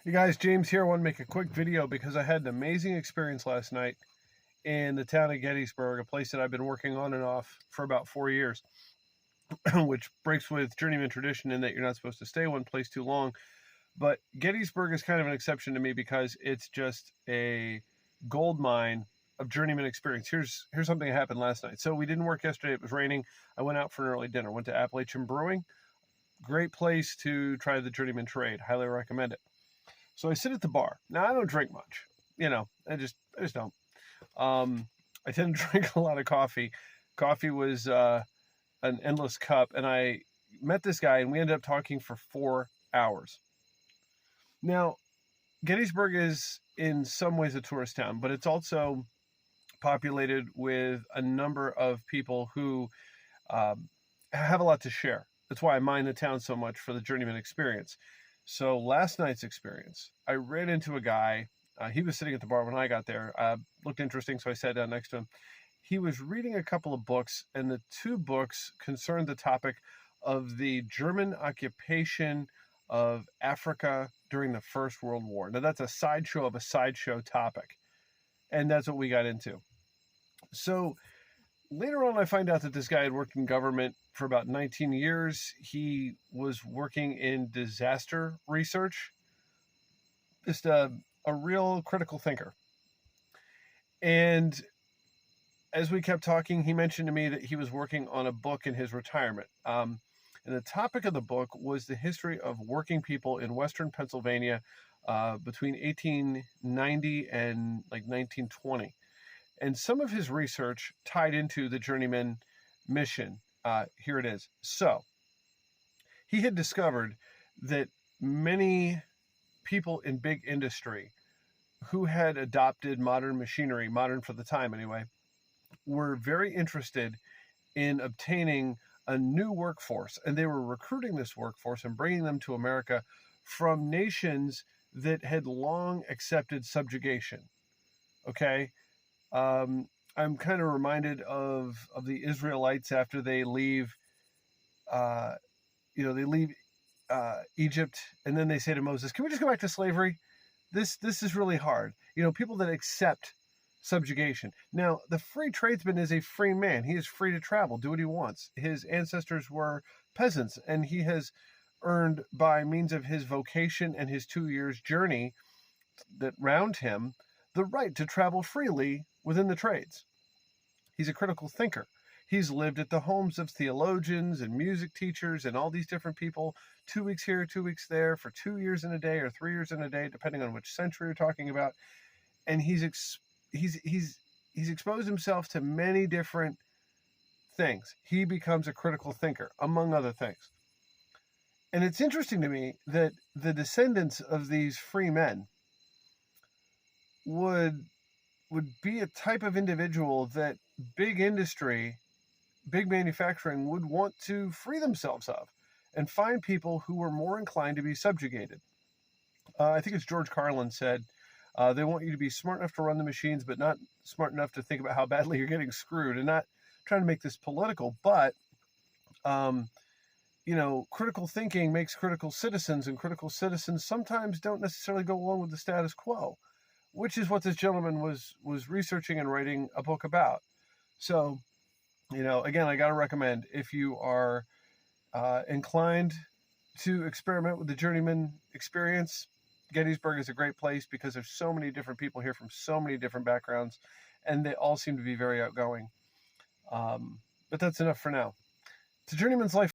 Hey guys, James here. I want to make a quick video because I had an amazing experience last night in the town of Gettysburg, a place that I've been working on and off for about 4 years, which breaks with journeyman tradition in that you're not supposed to stay one place too long. But Gettysburg is kind of an exception to me because it's just a gold mine of journeyman experience. Here's something that happened last night. So we didn't work yesterday. It was raining. I went out for an early dinner. Went to Appalachian Brewing. Great place to try the journeyman trade. Highly recommend it. So I sit at the bar. Now I don't drink much, I just don't. I tend to drink a lot of coffee. Coffee was an endless cup, and I met this guy, and we ended up talking for 4 hours. Now, Gettysburg is in some ways a tourist town, but it's also populated with a number of people who have a lot to share. That's why I mind the town so much for the journeyman experience. So last night's experience, I ran into a guy. He was sitting at the bar when I got there. Looked interesting, so I sat down next to him. He was reading a couple of books, and the two books concerned the topic of the German occupation of Africa during the First World War. Now, that's a sideshow of a sideshow topic, and that's what we got into. So later on, I find out that this guy had worked in government for about 19 years. He was working in disaster research, just a real critical thinker. And as we kept talking, he mentioned to me that he was working on a book in his retirement. And the topic of the book was the history of working people in Western Pennsylvania between 1890 and like 1920. And some of his research tied into the journeyman mission. Here it is. So he had discovered that many people in big industry who had adopted modern machinery, modern for the time anyway, were very interested in obtaining a new workforce. And they were recruiting this workforce and bringing them to America from nations that had long accepted subjugation. Okay? I'm kind of reminded of the Israelites after they leave, Egypt, and then they say to Moses, "Can we just go back to slavery? This is really hard." People that accept subjugation. Now, the free tradesman is a free man. He is free to travel, do what he wants. His ancestors were peasants, and he has earned by means of his vocation and his 2 years journey that round him the right to travel freely within the trades. He's a critical thinker. He's lived at the homes of theologians and music teachers and all these different people, 2 weeks here, 2 weeks there, for 2 years in a day or 3 years in a day, depending on which century you're talking about. And he's exposed himself to many different things. He becomes a critical thinker, among other things. And it's interesting to me that the descendants of these free men would be a type of individual that big industry, big manufacturing would want to free themselves of and find people who were more inclined to be subjugated. I think it's George Carlin said, they want you to be smart enough to run the machines, but not smart enough to think about how badly you're getting screwed. And not trying to make this political, but, critical thinking makes critical citizens, and critical citizens sometimes don't necessarily go along with the status quo, which is what this gentleman was researching and writing a book about. So, again, I got to recommend, if you are inclined to experiment with the journeyman experience, Gettysburg is a great place because there's so many different people here from so many different backgrounds, and they all seem to be very outgoing. But that's enough for now. It's a journeyman's life.